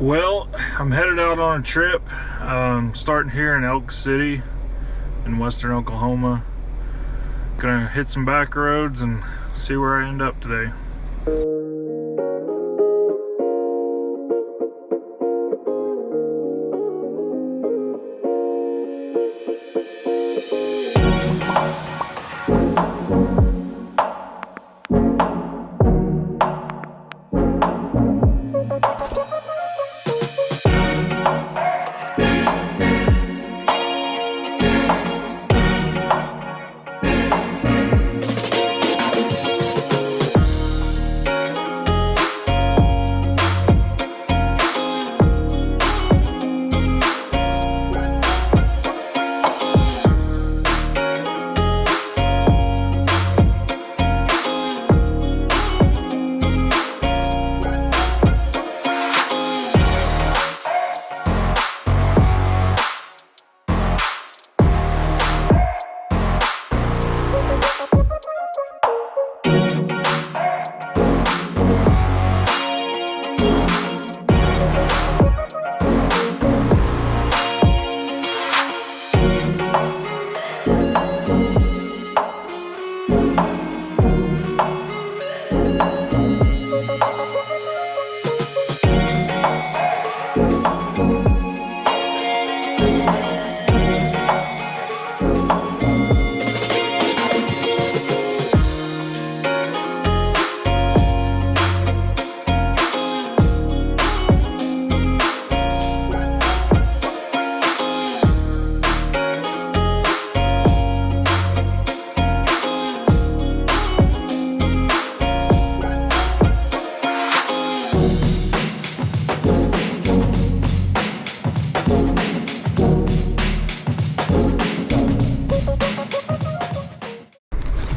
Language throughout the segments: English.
Well, I'm headed out on a trip, starting here in Elk City in western Oklahoma. Gonna hit some back roads and see where I end up today.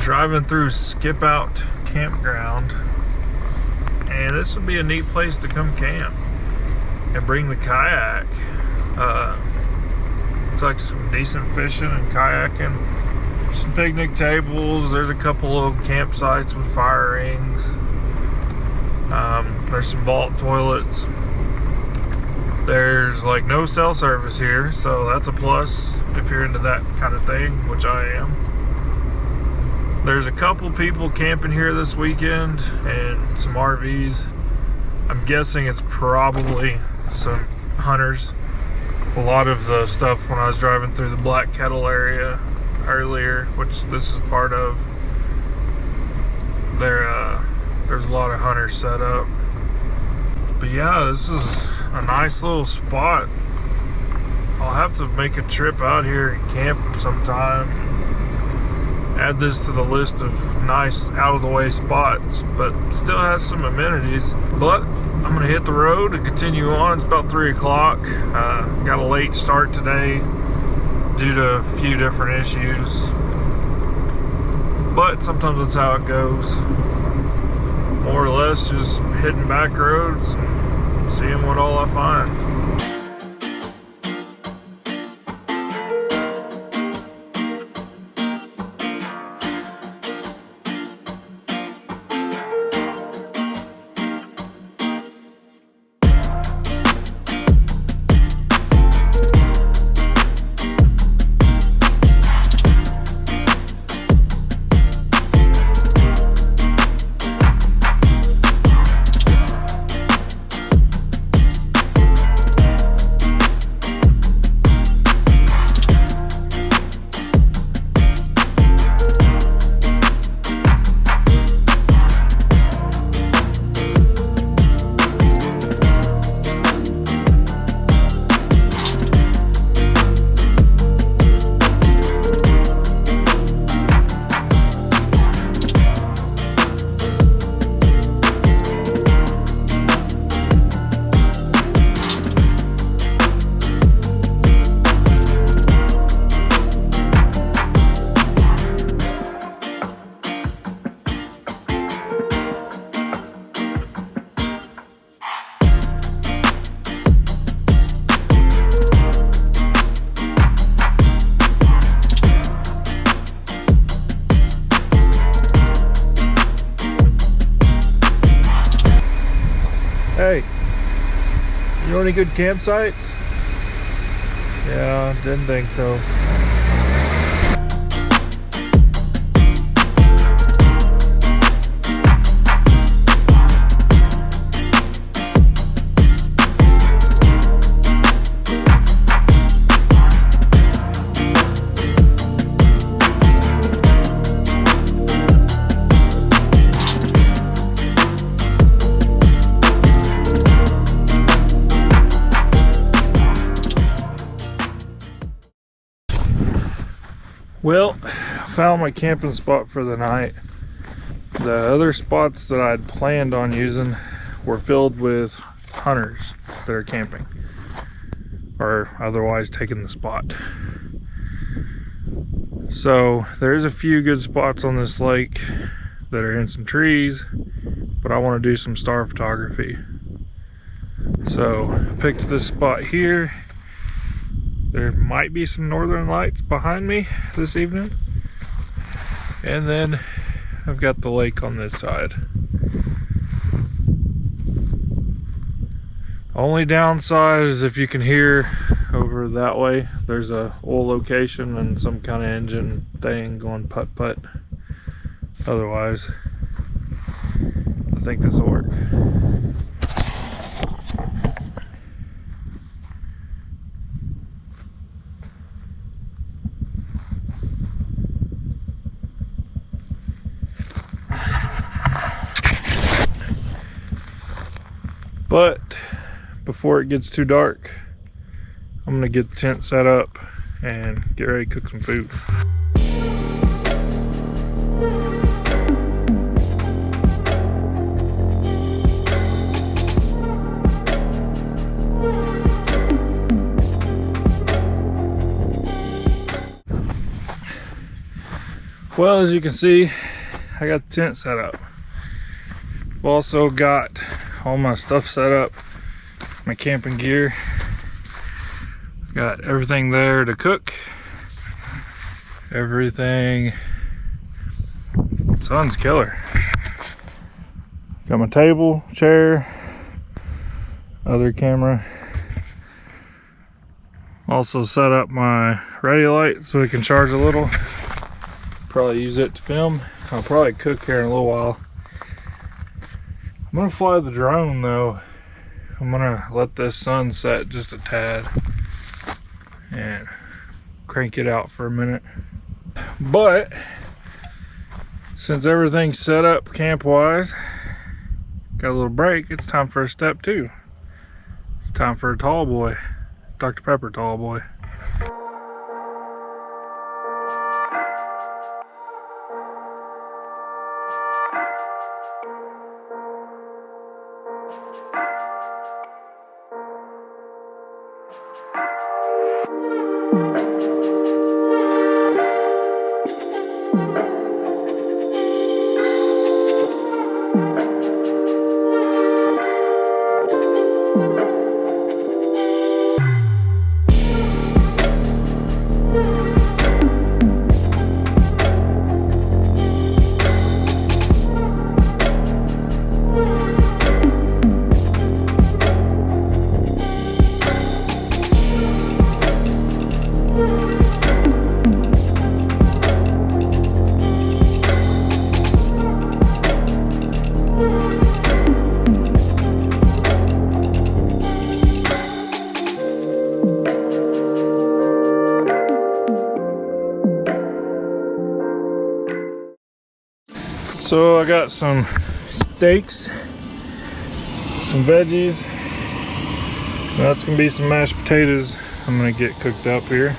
Driving through Skip Out Campground, and this would be a neat place to come camp and bring the kayak. Looks like some decent fishing and kayaking. Some picnic tables. There's a couple of campsites with fire rings. There's some vault toilets. There's like no cell service here, so that's a plus if you're into that kind of thing, which I am. There's a couple people camping here this weekend and some RVs. I'm guessing it's probably some hunters. A lot of the stuff when I was driving through the Black Kettle area earlier, which this is part of, there's a lot of hunters set up. But yeah, this is a nice little spot. I'll have to make a trip out here and camp sometime. Add this to the list of nice out-of-the-way spots, but still has some amenities. But I'm gonna hit the road and continue on. It's about 3 o'clock. Got a late start today due to a few different issues, but sometimes that's how it goes. More or less just hitting back roads and seeing what all I find. You know any good campsites? Yeah, didn't think so. Well, I found my camping spot for the night. The other spots that I'd planned on using were filled with hunters that are camping or otherwise taking the spot. So there's a few good spots on this lake that are in some trees, but I want to do some star photography. So I picked this spot here. There might be some northern lights behind me this evening. And then I've got the lake on this side. Only downside is if you can hear over that way, there's a oil location and some kind of engine thing going putt-putt. Otherwise, I think this will work. But before it gets too dark, I'm gonna get the tent set up and get ready to cook some food. Well, as you can see, I got the tent set up. I've also got all my stuff set up, my camping gear. Got everything there to cook. Everything. Sun's killer. Got my table, chair, other camera. Also set up my ready light so it can charge a little. Probably use it to film. I'll probably cook here in a little while. I'm gonna fly the drone though. I'm gonna let this sun set just a tad and crank it out for a minute. But since everything's set up camp wise, got a little break, it's time for a step two. It's time for a tall boy, Dr. Pepper tall boy. So I got some steaks, some veggies. That's gonna be some mashed potatoes I'm gonna get cooked up here.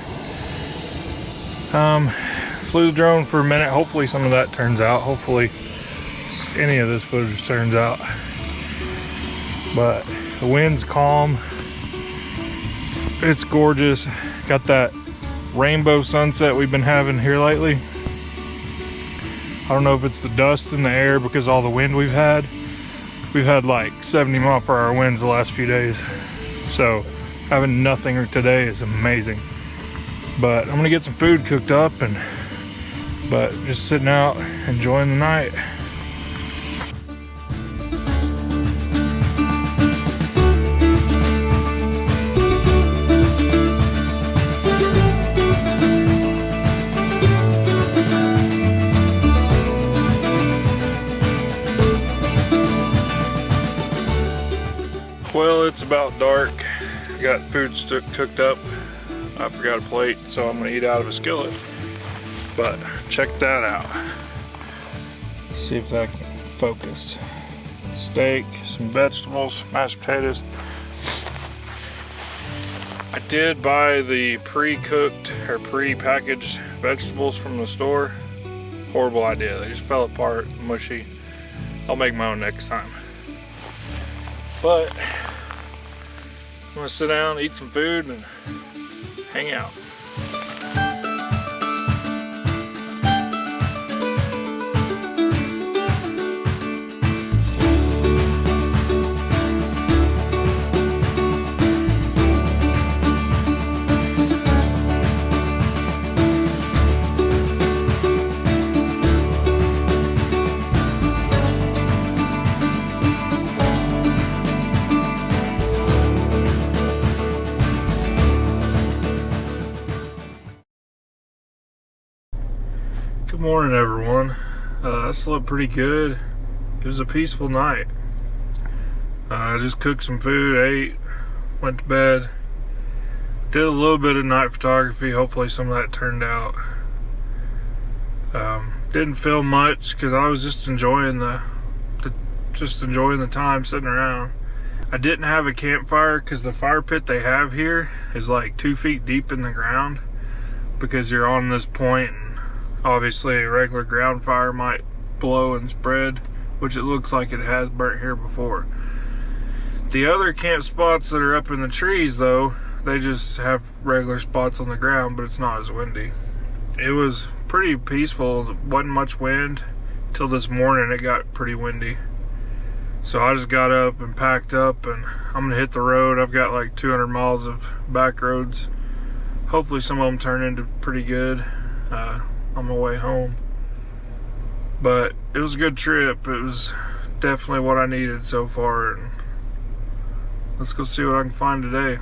Flew the drone for a minute. Hopefully some of that turns out. Hopefully any of this footage turns out. But the wind's calm. It's gorgeous. Got that rainbow sunset we've been having here lately. I don't know if it's the dust in the air because all the wind we've had. We've had like 70-mile-per-hour winds the last few days. So having nothing today is amazing. But I'm gonna get some food cooked up but just sitting out, enjoying the night. Well, it's about dark. I got food cooked up. I forgot a plate, so I'm gonna eat out of a skillet. But check that out. See if that can focus. Steak, some vegetables, mashed potatoes. I did buy the pre-cooked or pre-packaged vegetables from the store. Horrible idea. They just fell apart, mushy. I'll make my own next time. But I'm gonna sit down, eat some food, and hang out. Good morning, everyone. I slept pretty good. It was a peaceful night. I just cooked some food, ate, went to bed. Did a little bit of night photography. Hopefully some of that turned out. Didn't film much because I was just enjoying the time sitting around. I didn't have a campfire because the fire pit they have here is like 2 feet deep in the ground, because you're on this point. Obviously a regular ground fire might blow and spread, which it looks like it has burnt here before. The other camp spots that are up in the trees though, they just have regular spots on the ground, but it's not as windy. It was pretty peaceful. There wasn't much wind till this morning. It got pretty windy. So I just got up and packed up, and I'm gonna hit the road. I've got like 200 miles of back roads. Hopefully some of them turn into pretty good on my way home. But it was a good trip. It was definitely what I needed so far, and let's go see what I can find today.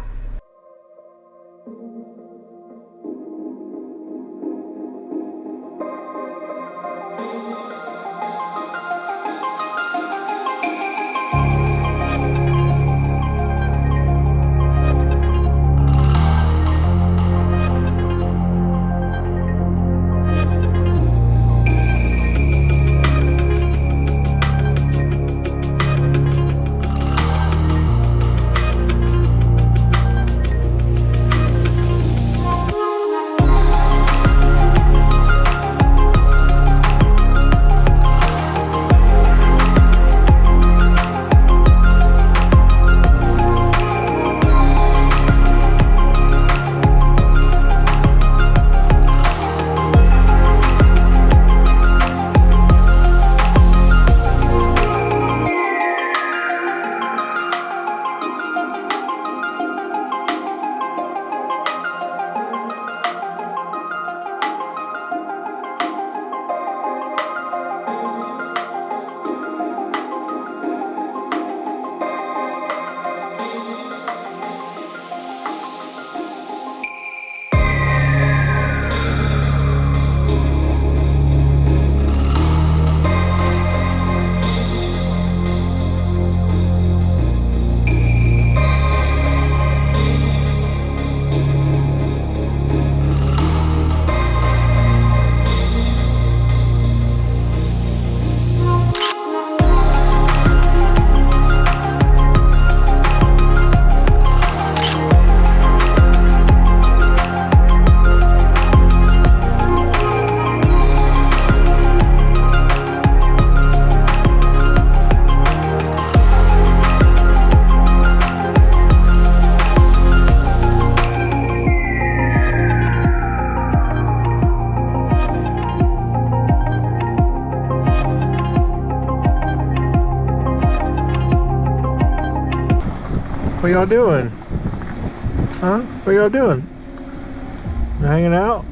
What y'all doing? Huh? What y'all doing? You hanging out?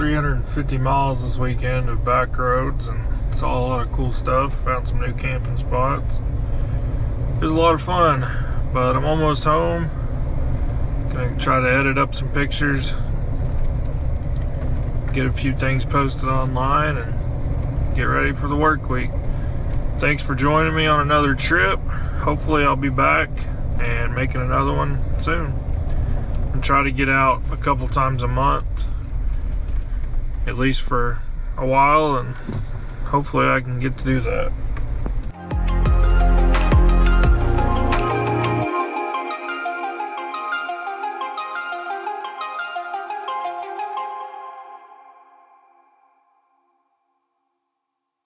350 miles this weekend of back roads and saw a lot of cool stuff. Found some new camping spots. It was a lot of fun, but I'm almost home. Gonna try to edit up some pictures, get a few things posted online, and get ready for the work week. Thanks for joining me on another trip. Hopefully I'll be back and making another one soon. And try to get out a couple times a month, at least for a while, and hopefully I can get to do that.